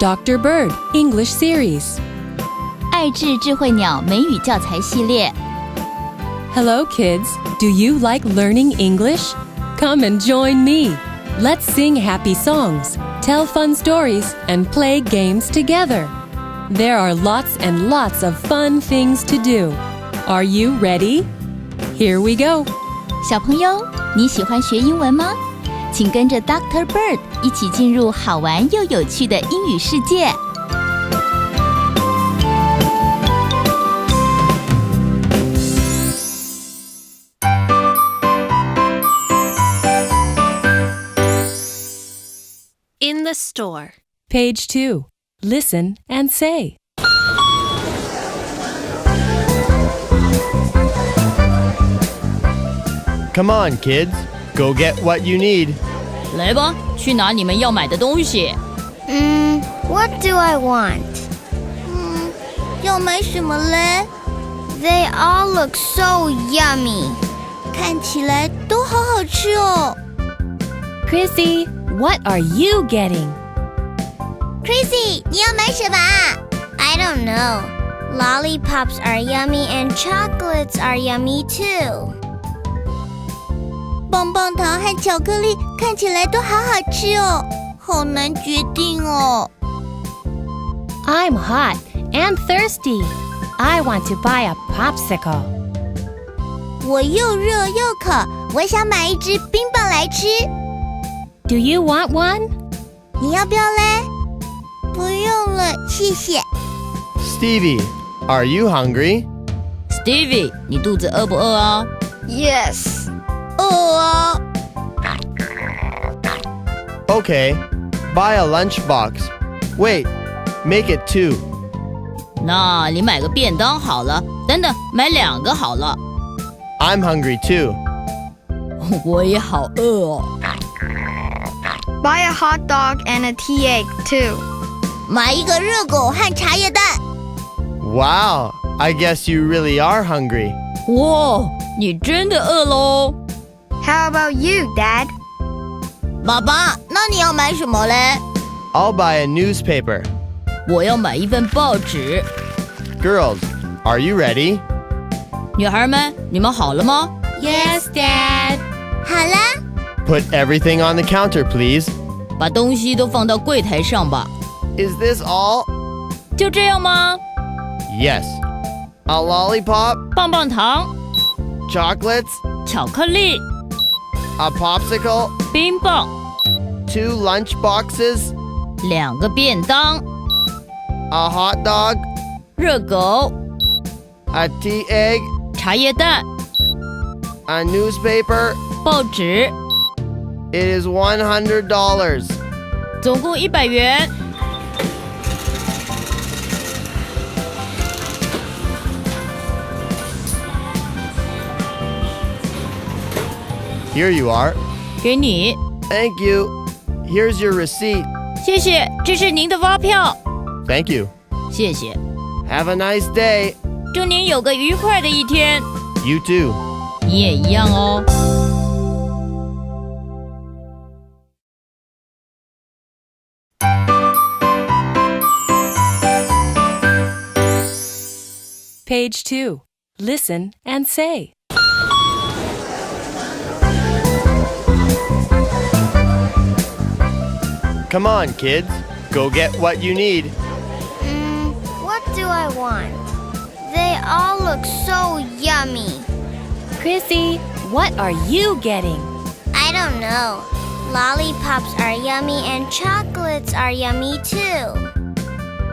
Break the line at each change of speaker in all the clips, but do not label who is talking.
Dr.Bird English Series.
爱智智慧鸟美语教材系列。
Hello kids, do you like learning English? Come and join me. Let's sing happy songs, tell fun stories, and play games together. There are lots and lots of fun things to do. Are you ready? Here we go.
小朋友，你喜欢学英文吗？请跟着 Dr.Bird 一起进入好玩又有趣的英语世界。
In the store.
Page 2. Listen and say.
Come on, kids. Go get what you need.
来吧，去拿你们要买的东西。
What do I want?
要买什么嘞？
They all look so yummy.
看起来都好好吃哦。
Chrissy, what are you getting?
Chrissy, 你要买什么啊？
I don't know. Lollipops are yummy and chocolates are yummy too.
棒棒糖和巧克力看起来都好好吃哦，好难决定哦。
I'm hot and thirsty. I want to buy a popsicle.
我又热又渴，我想买一支冰棒来吃。
Do you want one?
你要不要嘞？不用了，谢谢。
Stevie, are you hungry?
Stevie， 你肚子饿不饿啊？
Yes.
饿啊。
Okay, buy a lunchbox. Wait, make it 2.
那你买个便当好了。等等，买2个好了。
I'm hungry too.
我也好饿哦。
Buy a hot dog and a tea egg too.
买一个热狗和茶叶蛋。
Wow, I guess you really are hungry.
哇，你真的饿喽？
How about you, Dad?
爸爸，那你要买什么嘞？
I'll buy a newspaper.
我要买一份报纸。
Girls, are you ready?
女孩们，你们好了吗？
Yes, Dad.
好啦。
Put everything on the counter, please.
把东西都放到柜台上吧。
Is this all?
就这样吗？
Yes. A lollipop?
棒棒糖、
Chocolates?
巧克力、
A popsicle?
冰棒、
2 lunch boxes?
2个便当、
A hot dog?
热狗、
A tea egg?
茶叶蛋、
A newspaper?
报纸，
It is $100.
总共100元。
Here you are.
给你，
Thank you. Here's your receipt.
谢谢，这是您的发票。
Thank you.
谢谢，
Have a nice day.
祝您有个愉快的一天。
You too.
你也一样哦。
Page 2. Listen and say.
Come on, kids. Go get what you need.
What do I want? They all look so yummy.
Chrissy, what are you getting?
I don't know. Lollipops are yummy and chocolates are yummy too.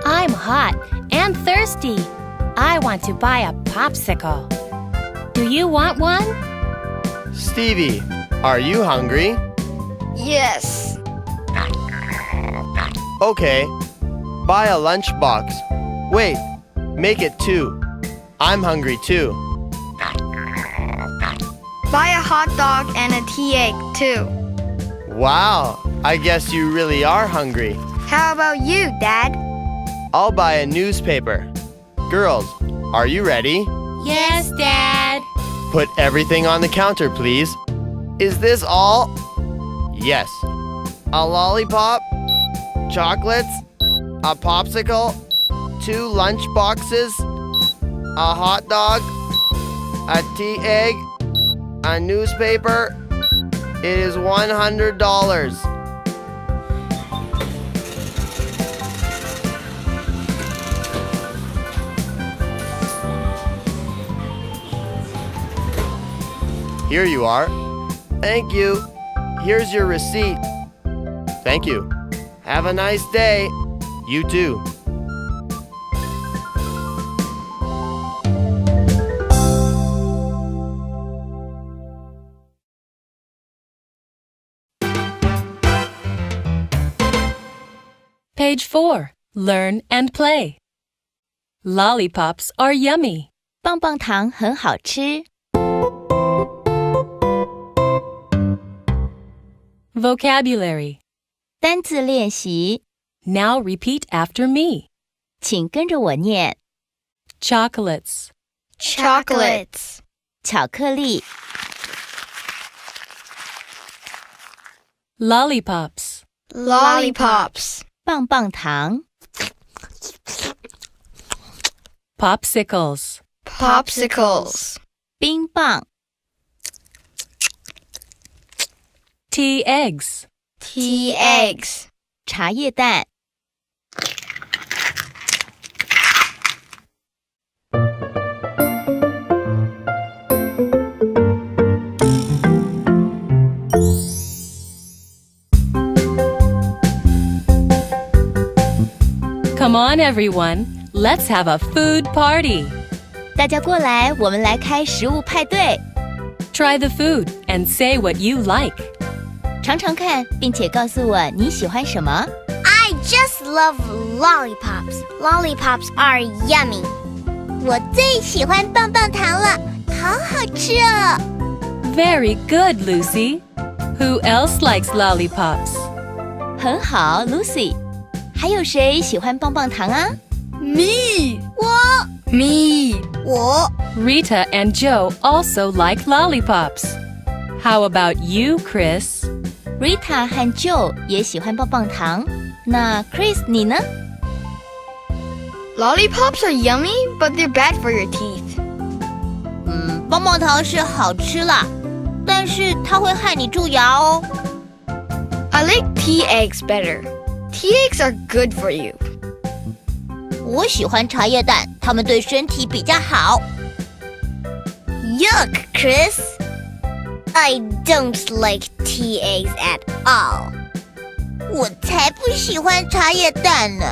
I'm hot and thirsty. I want to buy a popsicle. Do you want one?
Stevie, are you hungry?
Yes.
Okay. Buy a lunchbox. Wait, make it 2. I'm hungry too.
Buy a hot dog and a tea egg too.
Wow, I guess you really are hungry.
How about you, Dad?
I'll buy a newspaper. Girls, are you ready?
Yes, Dad.
Put everything on the counter, please. Is this all? Yes. A lollipop? Chocolates? a popsicle, 2 lunch boxes, a hot dog, a tea egg, a newspaper. It is $100. Here you are. Thank you. Here's your receipt. Thank you. Have a nice day. You too.
Page 4. Learn and play. Lollipops are yummy.
棒棒糖很好吃。
Vocabulary.
单字练习，
Now repeat after me.
请跟着我念。
Chocolates,
Chocolates.
巧克力、
lollipops,
Lollipops.
棒棒糖、
popsicles,
Popsicles.
冰棒、
tea eggs,
Tea eggs.
茶叶蛋。
Come on, everyone. Let's have a food party.
大家过来，我们来开食物派对，
Try the food and say what you like.
尝尝看，并且告诉我你喜欢什么。
I just love lollipops. Lollipops are yummy.
我最喜欢棒棒糖了，好好吃哦。
Very good, Lucy. Who else likes lollipops?
很好 ，Lucy。还有谁喜欢棒棒糖啊？
Me.
我
Me.
我
Rita and Joe also like lollipops. How about you, Chris?
Rita 和 Joe 也喜欢棒棒糖。那 Chris 你呢？
Lollipops are yummy, but they're bad for your teeth.
棒棒糖是好吃啦，但是它会害你蛀牙哦。
I like tea eggs better. Tea eggs are good for you.
我喜欢茶叶蛋，它们对身体比较好。
Yuck, Chris. I don't like tea eggs at all.
我才不喜欢茶叶蛋呢。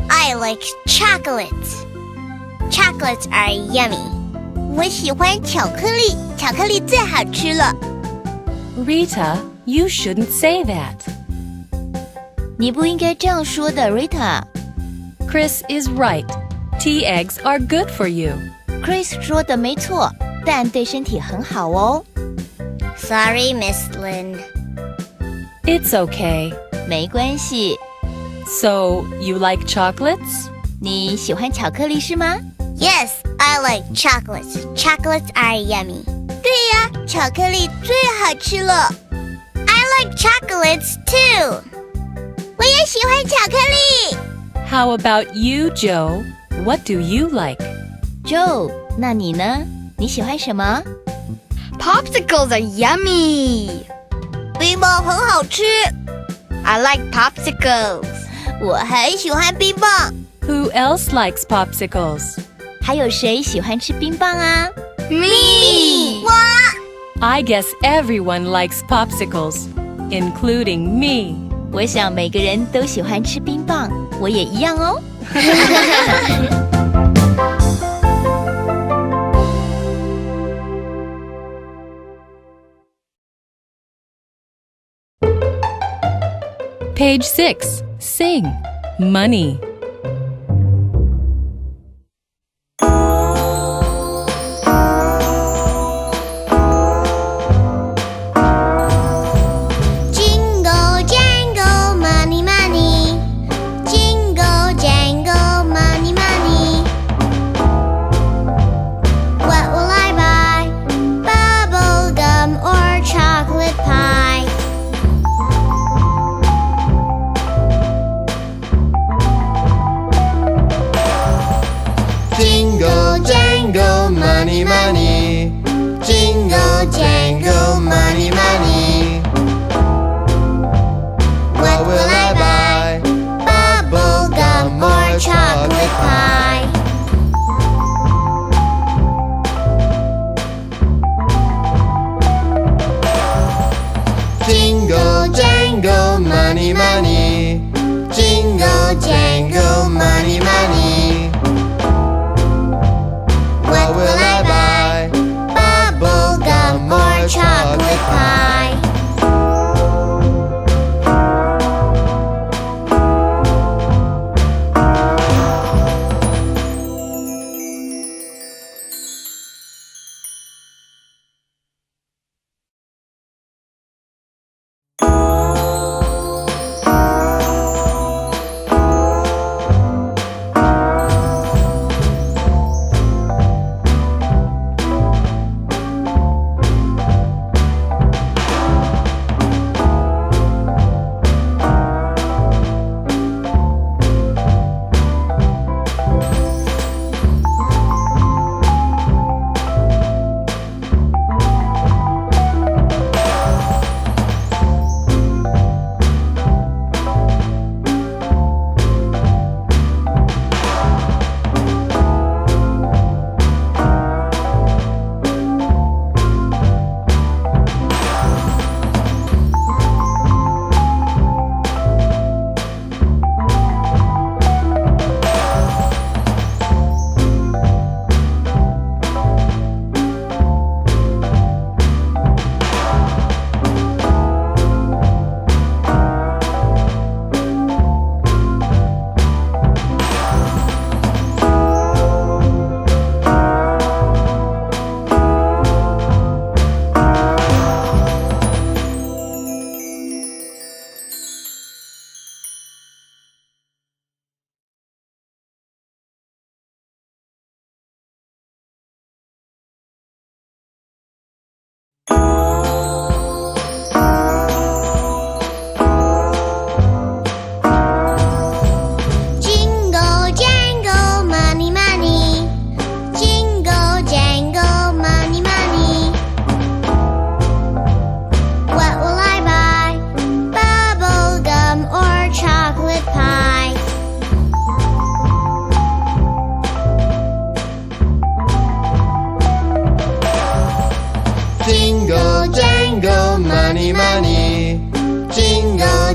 I like chocolates. Chocolates are yummy.
我喜欢巧克力，巧克力最好吃了。
Rita, you shouldn't say that.
你不应该这样说的 ，Rita。
Chris is right. Tea eggs are good for you.
Chris 说的没错，蛋对身体很好哦。
Sorry, Miss Lynn.
It's okay.
没关系，
So, you like chocolates?
你喜欢巧克力是吗？
Yes, I like chocolates. Chocolates are yummy.
对呀，巧克力最好吃了。
I like chocolates too.
我也喜欢巧克力。
How about you, Joe? What do you like?
Joe，那你呢？你喜欢什么？
Popsicles are yummy.
冰棒很好吃，
I like popsicles.
我很喜欢冰棒。
Who else likes popsicles?
还有谁喜欢吃冰棒啊？
Me.
我
I guess everyone likes popsicles, including me.
我想每个人都喜欢吃冰棒，我也一样哦。
Page 6. Sing. Money.
Jingle jangle, money, money. Jingle jangle, money, money. What will I buy? Bubble gum or chocolate pie?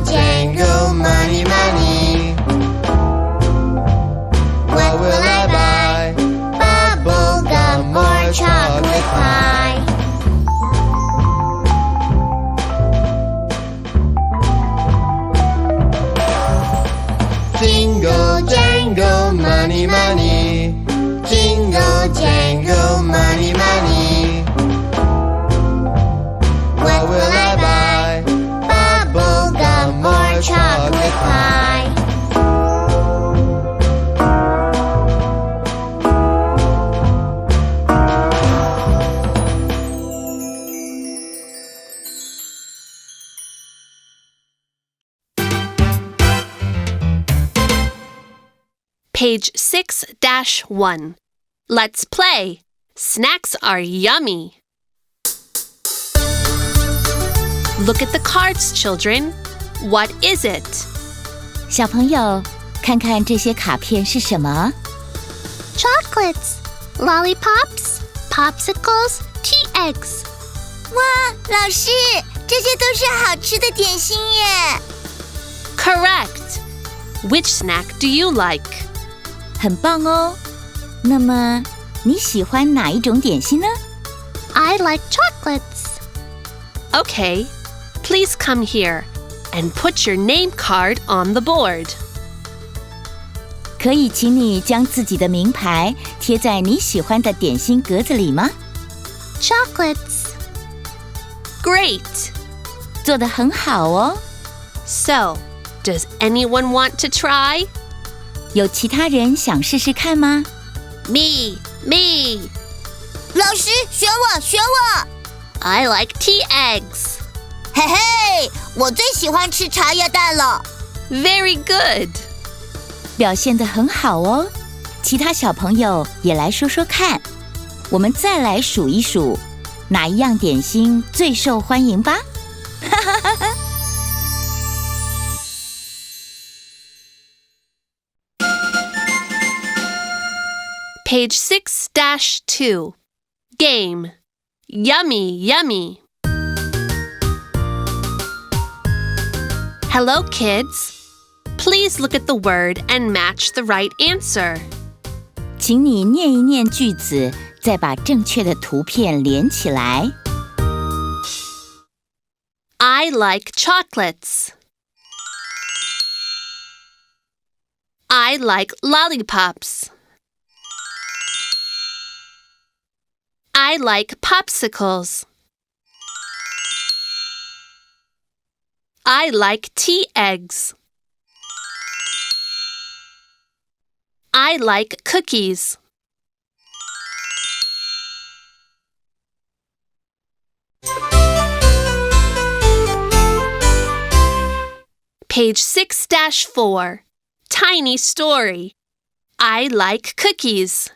jangle, money, money. What will I buy? Bubble gum or chocolate pie? Jingle, jangle, money, money. Jingle, jangle, money, money. What will I buy? Bubble gum or chocolate pie?
Page 6-1. Let's play. Snacks are yummy. Look at the cards, children. What is it?
小朋友，看看这些卡片是什么？
Chocolates, lollipops, popsicles, tea eggs.
哇，老师，这些都是好吃的点心耶！
Correct. Which snack do you like?
很棒哦。那么，你喜欢哪一种点心呢？
I like chocolates.
Okay. Please come here and put your name card on the board.
可以请你将自己的名牌贴在你喜欢的点心格子里吗？
Chocolates.
Great.
做得很好哦。
So, does anyone want to try?
有其他人想试试看吗？
Me.
老师，选我！
I like tea eggs.
嘿嘿，我最喜欢吃茶叶蛋了。
Very good.
表现得很好哦。其他小朋友也来说说看。我们再来数一数，哪一样点心最受欢迎吧。
Page 6-2. Game. Yummy. Hello, kids. Please look at the word and match the right answer.
请你念一念句子，再把正确的图片连起来。
I like chocolates. I like lollipops. I like popsicles. I like tea eggs. I like cookies. Page 6-4. Tiny story. I like cookies.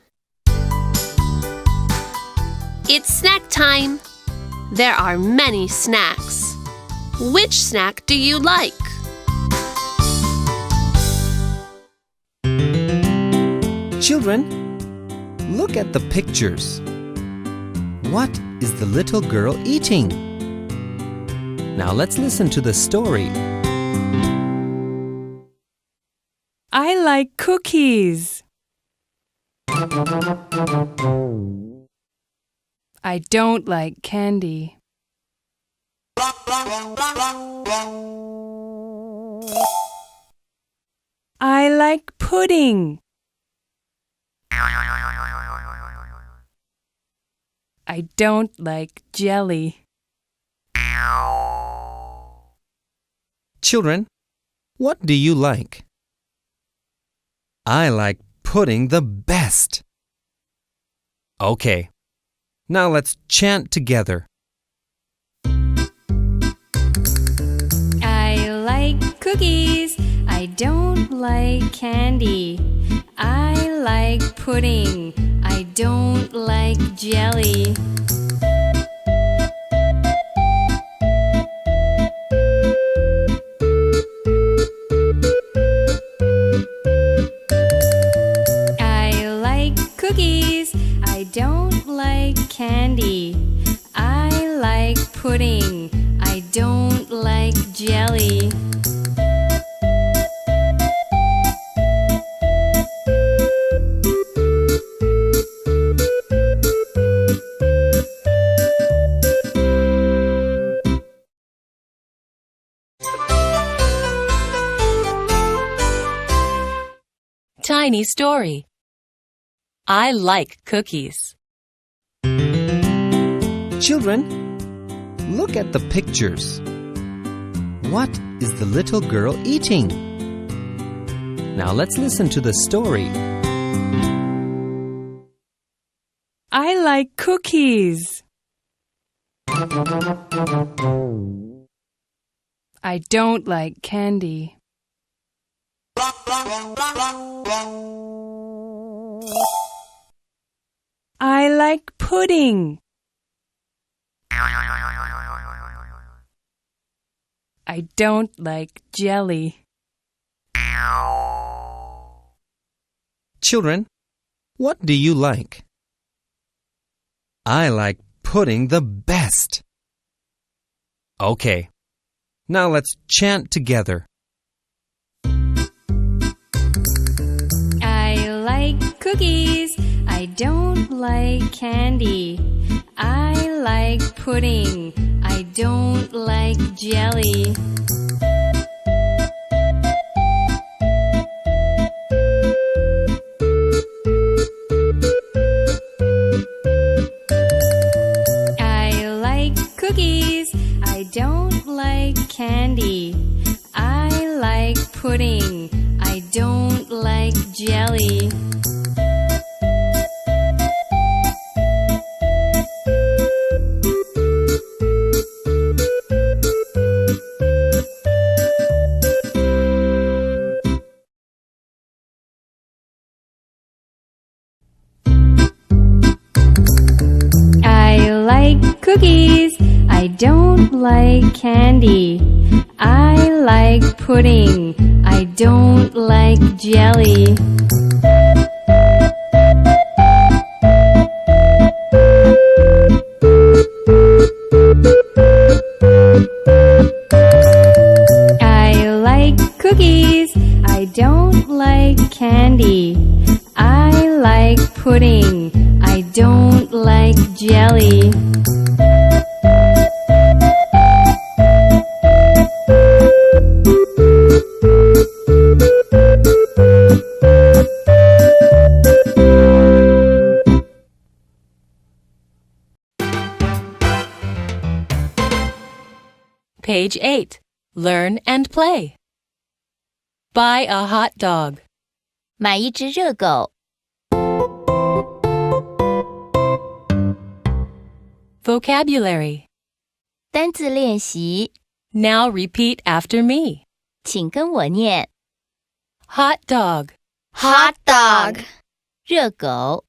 It's snack time. There are many snacks. Which snack do you like?
Children, look at the pictures. What is the little girl eating? Now let's listen to the story.
I like cookies. I don't like candy. I like pudding. I don't like jelly.
Children, what do you like? I like pudding the best. Okay, now let's chant together.
I like cookies. I don't like candy. I like pudding. I don't like jelly. I like cookies. I don't like candy. I like pudding. I don't like jelly.
tiny story. I like cookies.
Children, look at the pictures. What is the little girl eating? Now let's listen to the story.
I like cookies. I don't like candy. I like pudding. I don't like jelly.
Children, what do you like? I like pudding the best. Okay, now let's chant together.
I like cookies. I don't like candy. I like pudding. I don't like jelly. I like cookies. I don't like candy. I like pudding. I don't like jelly. I like cookies. I don't like candy. I like pudding. I don't like jelly. I like cookies. I don't like candy. I like pudding. I don't like jelly.
Page 8. Learn and play. Buy a hot dog.
买一只热狗。
Vocabulary.
单字练习，
Now repeat after me.
请跟我念。
Hot dog.
Hot dog.
热狗，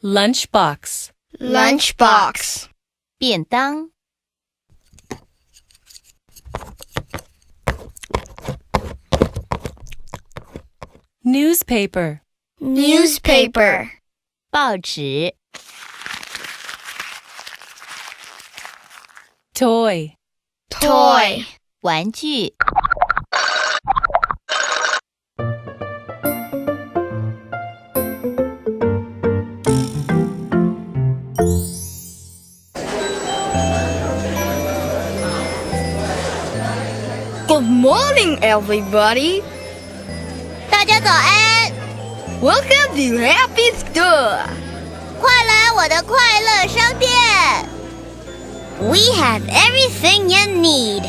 Lunchbox.
Lunchbox.
便当，
Newspaper.
Newspaper.
报纸，
Toy.
Toy.
玩具，
Good morning, everybody.
大家早安，
Welcome to Happy Store.
快来我的快乐商店。We have everything you need.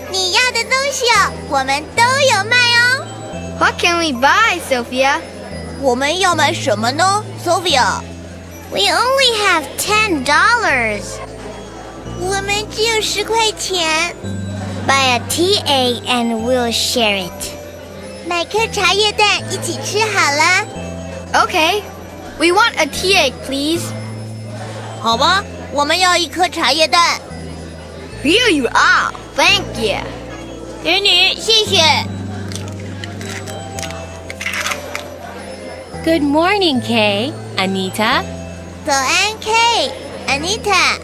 你要的东西哦，我们都有卖哦。
What can we buy, Sophia?
我们要买什么呢 ，Sophia？ We only have $10. 我们只有10块钱。Buy a TA and we'll share it. 买颗茶叶蛋一起吃好了。
Okay. We want a TA, please.
好吧，我们要一颗茶叶蛋。
Here you are. Thank you.
给你，谢谢。
Good morning, Kay. Anita.
早安 ，Kay, Anita.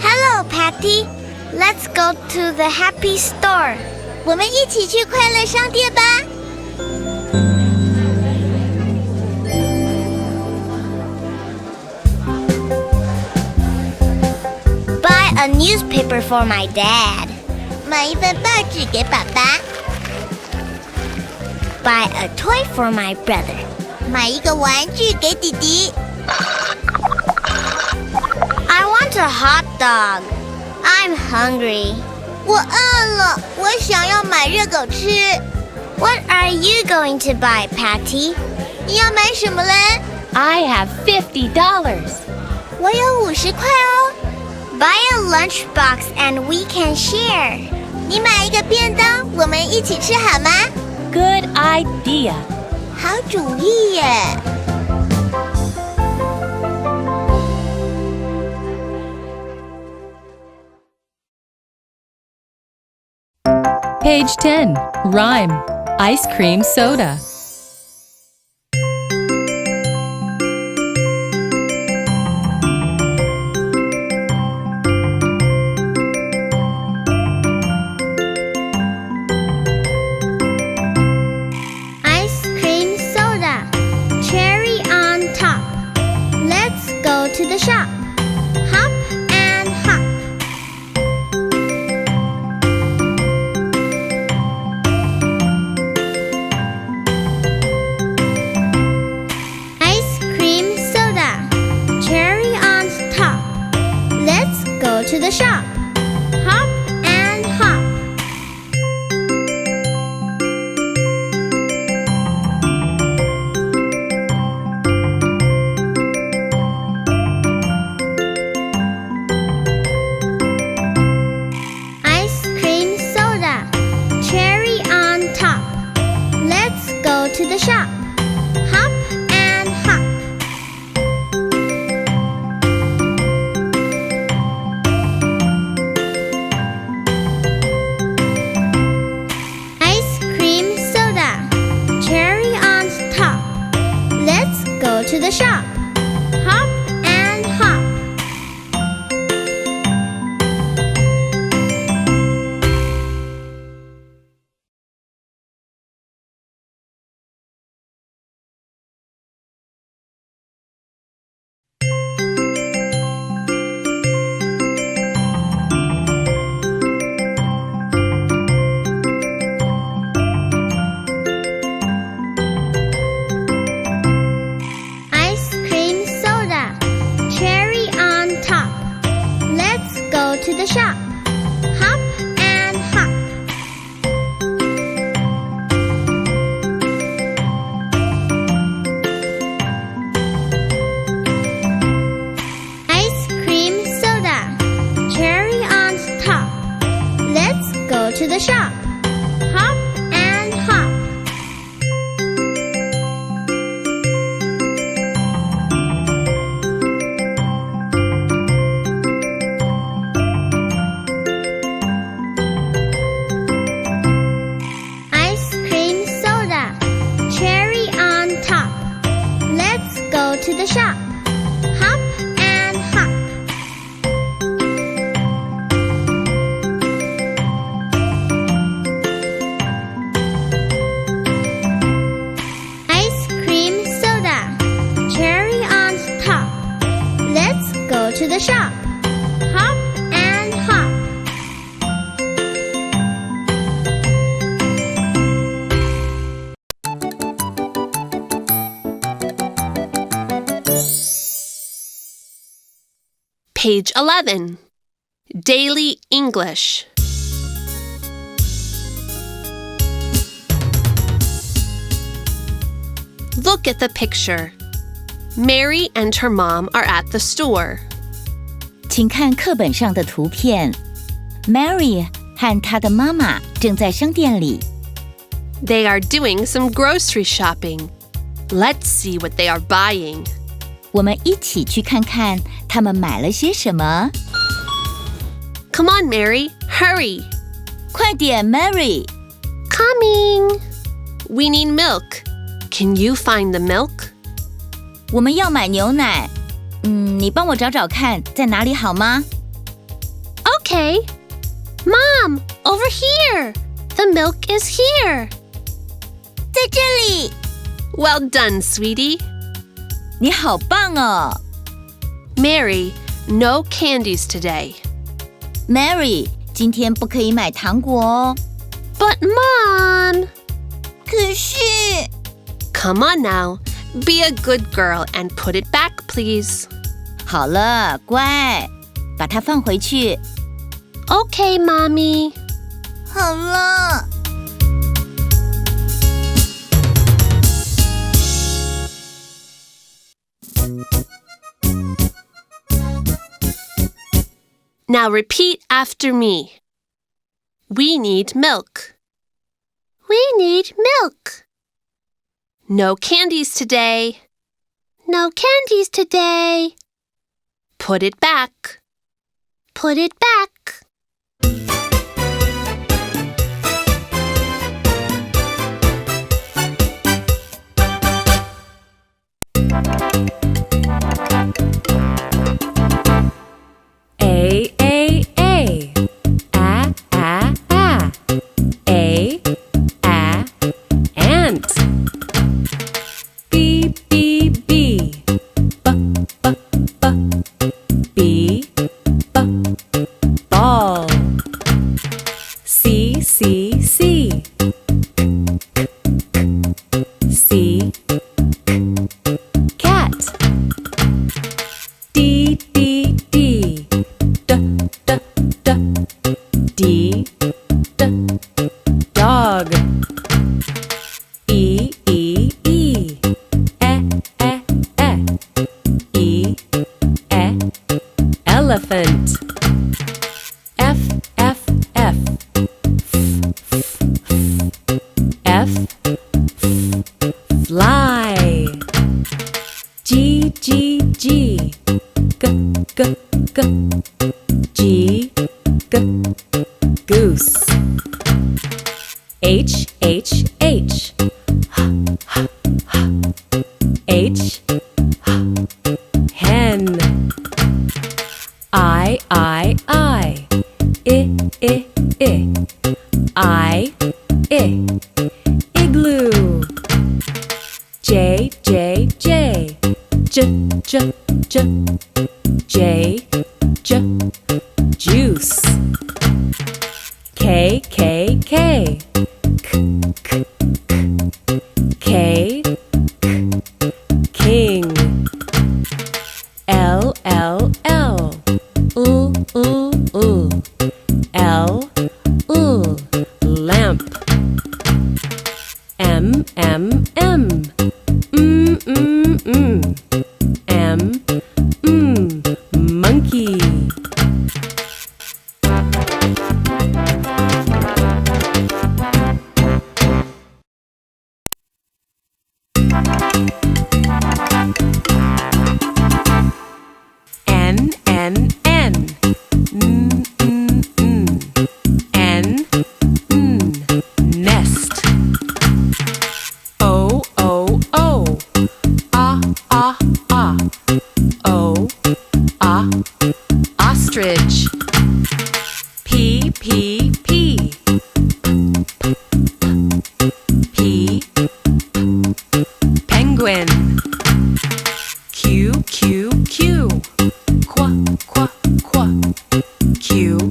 Hello, Patty. Let's go to the Happy Store. 我们一起去快乐商店吧。Buy a newspaper for my dad. 买一份报纸给爸爸。
buy a toy for my brother.
买一个玩具给弟弟。
I want a hot dog. I'm hungry.
我饿了，我想要买热狗吃。
What are you going to buy, Patty?
你要买什么嘞？
I have $50.
我有50块哦。
Buy a lunchbox and we can share.
你买一个便当，我们一起吃好吗？
Good idea.
好主意耶。
Page 10. Rhyme. Ice cream soda.
Ice cream soda. Cherry on top. Let's go to the shop. Hop and hop. Ice cream soda. Cherry on top. Let's go to the shop. Hop and hop. Ice cream soda. Cherry on top. Let's go to the shop. Hop and hop. Ice cream soda. Cherry on top. Let's go to the shop. Hop and hop. Ice cream soda. Cherry on top. Let's go to the shop. Hop and hop. Ice cream soda. Cherry on top. Let's go to the shop. Hop and hop. Ice cream soda. Cherry on top. Let's go to the shop. Hop and hop. Ice cream soda. Cherry on top. Let's go to the shop. Hop and hop.
Page 11. Daily English. Look at the picture. Mary and her mom are at the store.
请看课本上的图片 ，Mary 和她的妈妈正在商店里。
They are doing some grocery shopping. Let's see what they are buying.
我们一起去看看他们买了些什么。
Come on, Mary, hurry.
快点 ，Mary！
Coming. We need milk. Can you find the milk?
我们要买牛奶。你帮我找找看在哪里好吗？
Okay. Mom, over here. The milk is here.
在这里。
Well done, sweetie.
你好棒哦
Mary, no candies today.
，Mary，今天不可以买糖果哦。
But Mom...
可是
Come on now. Be a good girl and put it back, please.
好了，乖，把它放回去。
Okay, Mommy.
好了。
Now repeat after me. We need milk. We need milk. No candies today. No candies today. Put it back. Put it back.
A, A, A. A, A, A. A, A, ant. B, B, B. B, B, B. B, B, ball. C, C, C. C, cat. D, D, D. D, D, D. D, D, dog. E, E, E. E, elephant. F, F, F. F, fly. G, G, G. G, G, G. G, G, goose. H, H, H. H, hen. I, I, I. I, igloo. J, J, J. J, J, J. J, J, juice. K, K, K. K, K, K. K, king. L, L, L. L, lamp. M, M, M. M, monkey. N, N, N. N, nest. O, O, O. O, ostrich. P, P, P. P, penguin. Q, Q, Q. Qua. Q,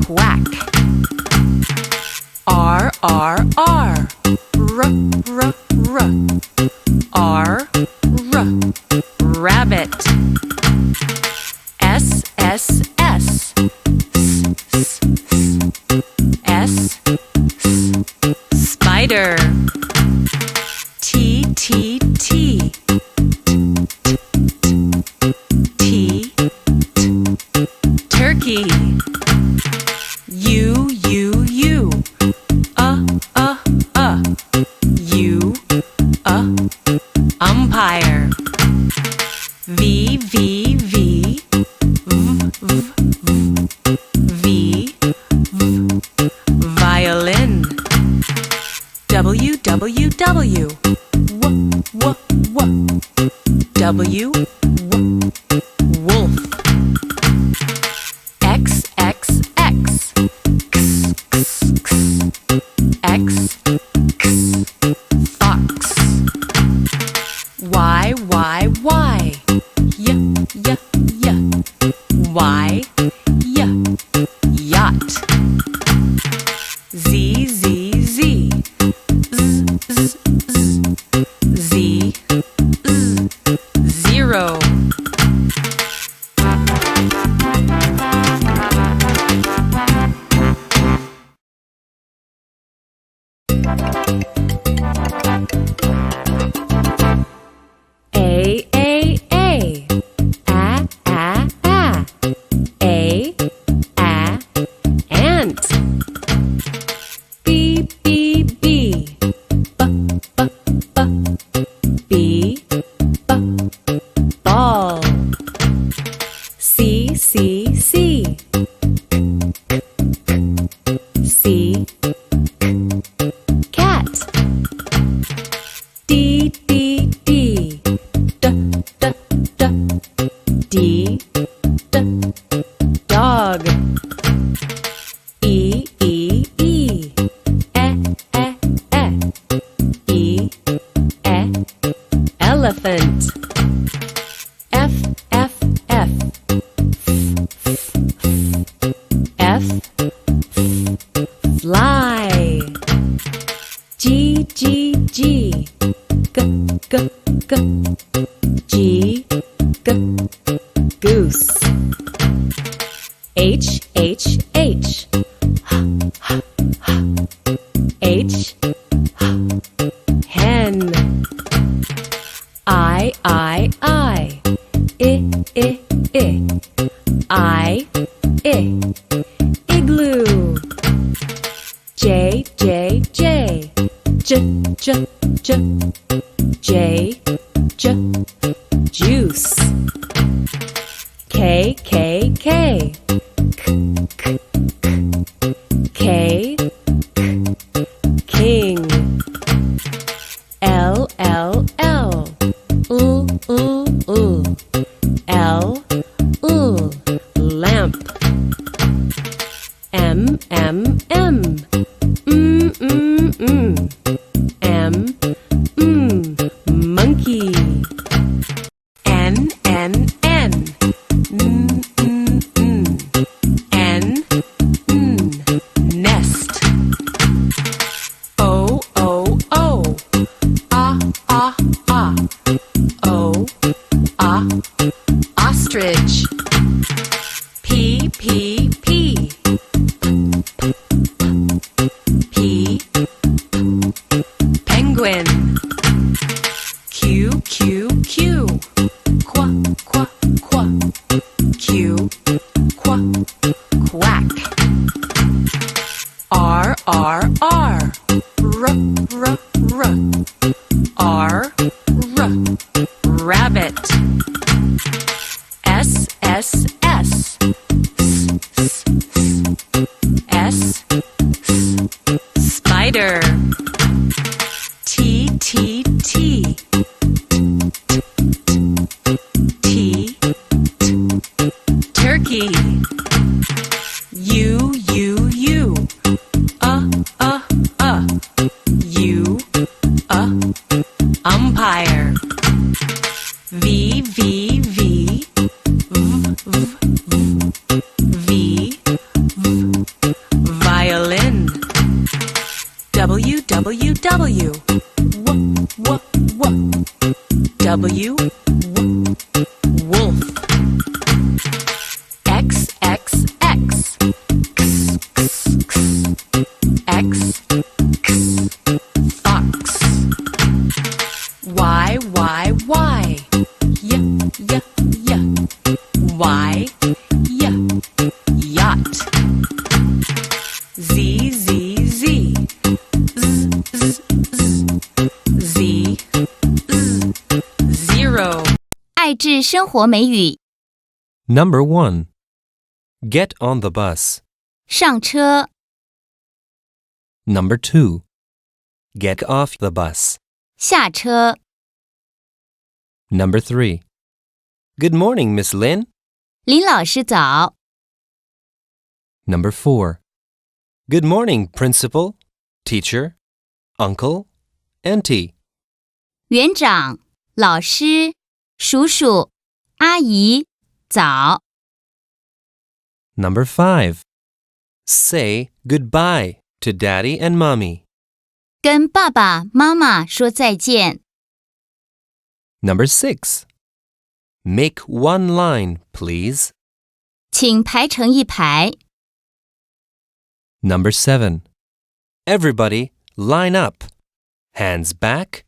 quack. R, R, R. R, rabbit. S, S, S. S, spider. T, T, T. T, turkey. U, U, U. U, umpire. V, V, V. V, violin. W, W, W. W, wolf. X, X, X. X, fox. Y, Y, Y. zero. A, A, A. A, A, A. A, A, ant. B, B, B. B, B, B. B, B, ball. C, C, C. C, cat. D, D, D. D, D, D. D, D, dog. E, E, E. E, elephant. F, F, F. F, fly. G, G, G. G, G, G. G, G, goose. H, H, H. H, hen. I, I, I. I, igloo. J, J, J. J, J, J. J, J, juice. K, K, K. K, K, king. L, L, L. L, lamp. M, M, M. M, monkey. N, N, N. N, nest. O, O, O. O, ostrich. P, P, P. P, penguin. Q, Q, Q. Qua, qua, qua. Q, qua, quack. R, R, R. R, R, R. R, R, rabbit. S, S, S. S, spider. T, T, T. T, turkey. U, U, U. U, umpire. V, V, V. V, violin. W, W, W. W, wolf. X, X, X. X, fox. Y, Y, Y. Y, yacht. Z, Z, Z. Z, zero.
爱智生活美语
Number 1. Get on the bus.
上车
Number 2. Get off the bus.
下车
Number 3. Good morning, Miss Lin.
林老师早
Number 4. Good morning, Principal, Teacher, Uncle, Auntie.
园长老师叔叔阿姨早
Number 5. Say goodbye to Daddy and Mommy.
跟爸爸妈妈说再见
Number 6. Make one line, please.
请排成一排。
Number 7. Everybody, line up. Hands back.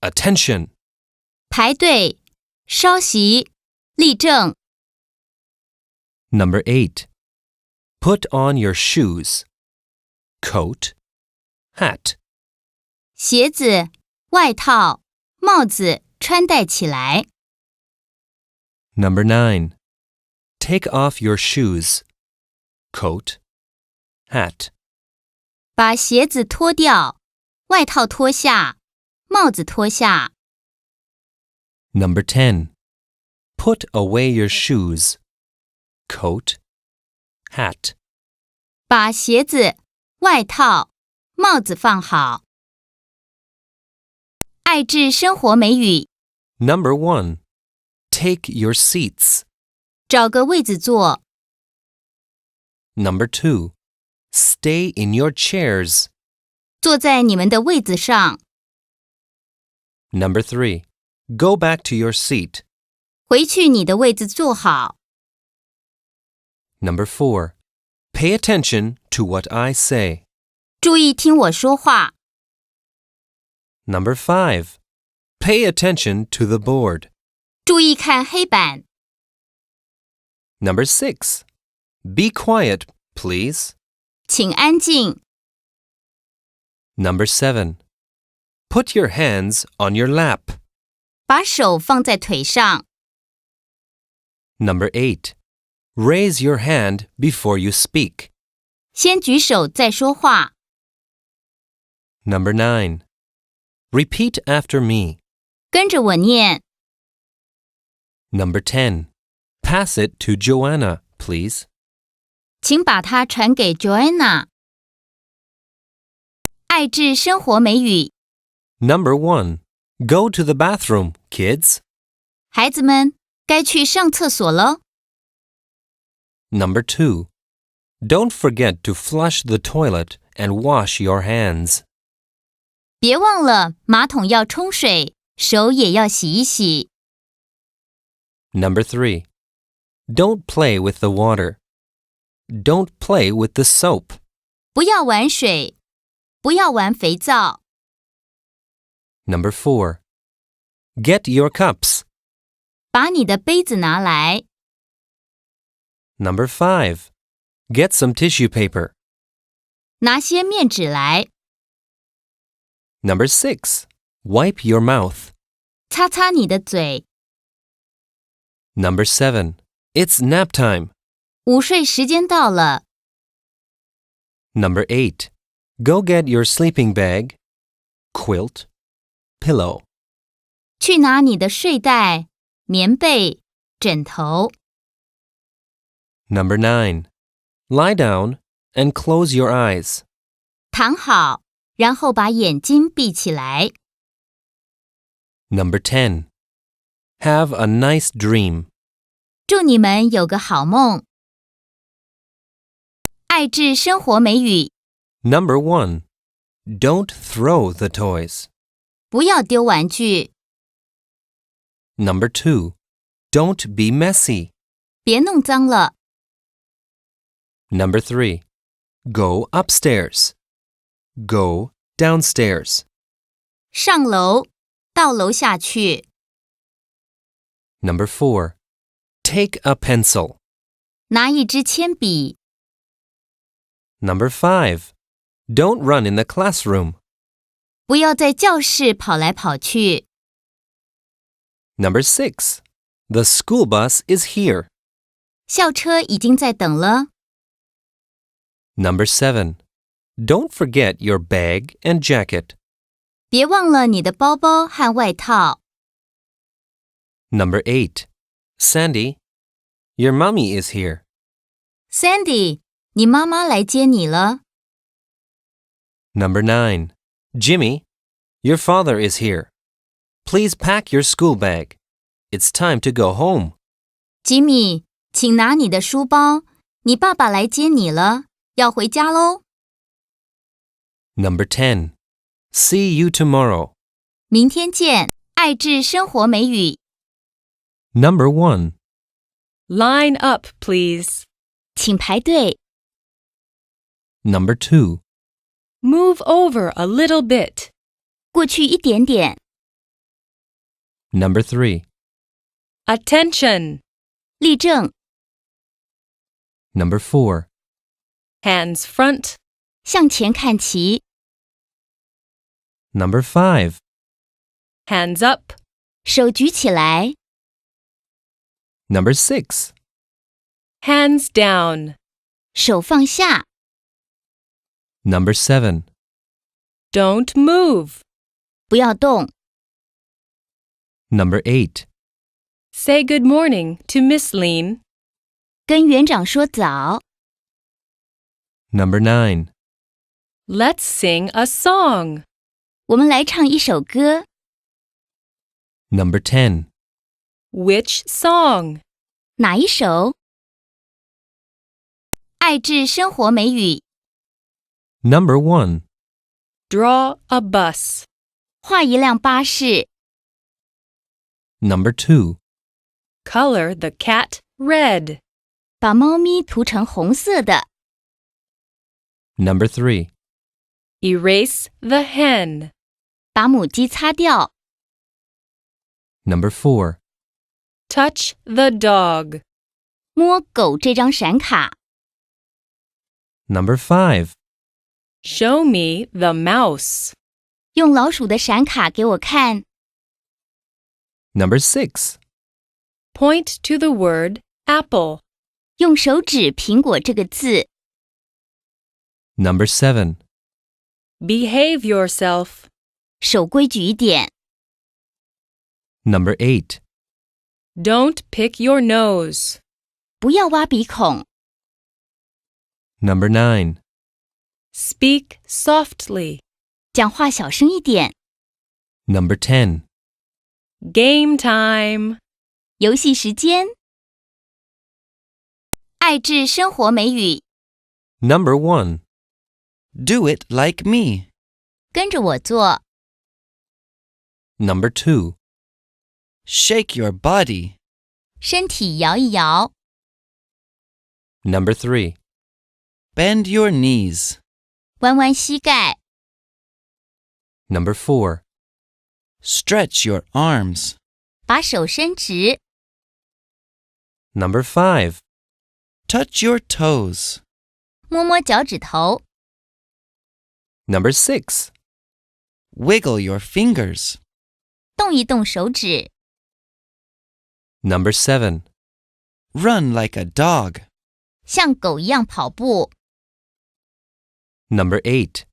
Attention.
排队，稍息，立正。
Number 8. Put on your shoes. Coat. Hat.
鞋子、外套、帽子穿戴起来。
Number 9. Take off your shoes. Coat. Hat.
把鞋子脱掉，外套脱下，帽子脱下。
Number 10. Put away your shoes. Coat. Hat.
把鞋子、外套、帽子放好。爱智生活美语
Number 1. Take your seats.
找个位子坐。
Number 2. Stay in your chairs.
坐在你们的位子上。
Number 3. Go back to your seat.
回去你的位子坐好。
Number 4. Pay attention to what I say.
注意听我说话。
Number 5. Pay attention to the board.
注意看黑板。
Number 6. Be quiet, please.
请安静。
Number 7. Put your hands on your lap.
把手放在腿上。
Number 8. Raise your hand before you speak.
先举手再说话。
Number 9. Repeat after me.
跟着我念。
Number 10. Pass it to Joanna, please.
请把它传给 Joanna。爱智生活美语
Number 1. Go to the bathroom, kids.
孩子们，该去上厕所了。
Number 2. Don't forget to flush the toilet and wash your hands.
别忘了马桶要冲水，手也要洗一洗。
Number 3. Don't play with the water. Don't play with the soap.
不要玩水，不要玩肥皂。
Number 4. Get your cups.
把你的杯子拿来。
Number 5. Get some tissue paper.
拿些面纸来。
Number 6. Wipe your mouth.
擦擦你的嘴。
Number 7. It's nap time.
午睡时间到了。
Number 8. Go get your sleeping bag, quilt, pillow.
去拿你的睡袋、棉被、枕头。
Number 9. Lie down and close your eyes.
躺好，然后把眼睛闭起来。
Number 10. Have a nice dream.
祝你们有个好梦。爱智生活美语
Number 1. Don't throw the toys.
不要丢玩具。
Number 2. Don't be messy.
别弄脏了。
Number 3. Go upstairs. Go downstairs.
上楼，到楼下去。
Number 4. Take a pencil.
拿一支铅笔。
Number 5. Don't run in the classroom.
不要在教室跑来跑去。
Number 6. The school bus is here.
校车已经在等了。
Number 7. Don't forget your bag and jacket.
别忘了你的包包和外套。
Number 8. Sandy, your mommy is here.
Sandy, 你妈妈来接你了。
Number 9. Jimmy, your father is here. Please pack your school bag. It's time to go home.
吉米，请拿你的书包，你爸爸来接你了，要回家喽。
Number 10. See you tomorrow.
明天见，爱智生活美语。
Number 1.
Line up, please.
请排队。
Number 2.
Move over a little bit.
过去一点点。
Number 3.
Attention.
立正。
Number 4.
Hands front.
向前看齐。
Number 5.
Hands up.
手举起来。
Number 6.
Hands down.
手放下。
Number 7.
Don't move.
不要动。
Number 8.
Say good morning to Miss Lean.
跟园长说早。
Number 9.
Let's sing a song.
我们来唱一首歌。
Number 10.
Which song?
哪一首？爱智生活美语。
Number 1.
Draw a bus.
画一辆巴士。
Number 2.
Color the cat red.
把猫咪涂成红色的。
Number 3.
Erase the hen.
把母鸡擦掉。
Number 4.
Touch the dog.
摸狗这张闪卡。
Number 5.
Show me the mouse.
用老鼠的闪卡给我看。
Number 6.
Point to the word apple.
用手指苹果这个字。
Number 7.
Behave yourself.
守规矩一点。
Number 8.
Don't pick your nose.
不要挖鼻孔。
Number 9.
Speak softly.
讲话小声一点。
Number 10.
Game time.
游戏时间。爱智生活美语。
Number 1.
Do it like me.
跟着我做。
Number 2.
Shake your body.
身体摇一摇。
Number 3.
Bend your knees.
弯弯膝盖。
Number 4.
Stretch your arms.
把手伸直。
Number 5.
Touch your toes.
摸摸脚趾头。
Number 6.
Wiggle your fingers.
动一动手指。
Number 7.
Run like a dog.
像狗一样跑步。
Number 8.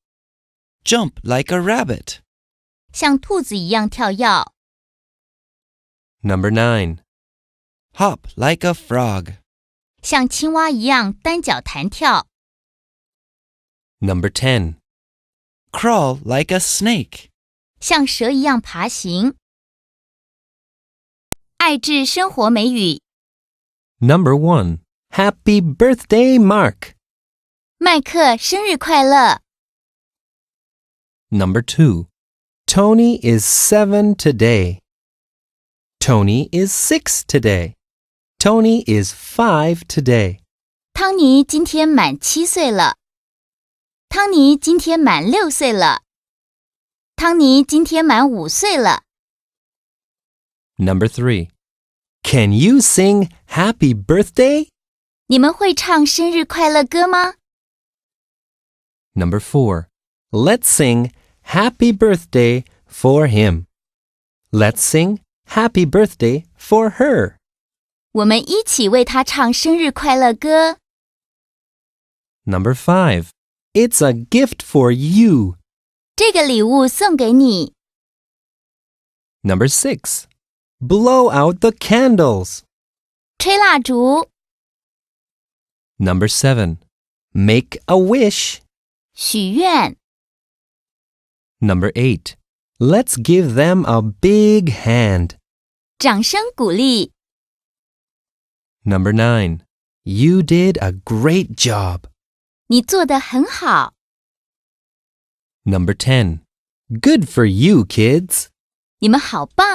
Jump like a rabbit.
像兔子一样跳跃。
Number 9.
Hop like a frog.
像青蛙一样单脚弹跳。
Number 10.
Crawl like a snake.
像蛇一样爬行。爱智生活美语。
Number 1. Happy birthday, Mark.
麦克生日快乐。
Number 2. Tony is 7 today. Tony is 6 today. Tony is 5 today.
汤尼今天满7岁了。汤尼今天满6岁了。汤尼今天满5岁了。
Number 3. Can you sing Happy Birthday?
你们会唱生日快乐歌吗？
Number 4. Let's sing Happy Birthday for him. Let's sing Happy Birthday for her.
我们一起为他唱生日快乐歌。
Number 5. It's a gift for you.
这个礼物送给你。
Number 6. Blow out the candles.
吹蜡烛。
Number 7. Make a wish.
许愿。
Number 8. Let's give them a big hand.
掌声鼓励。
Number 9. You did a great job.
你做得很好。
Number 10. Good for you, kids.
你们好棒。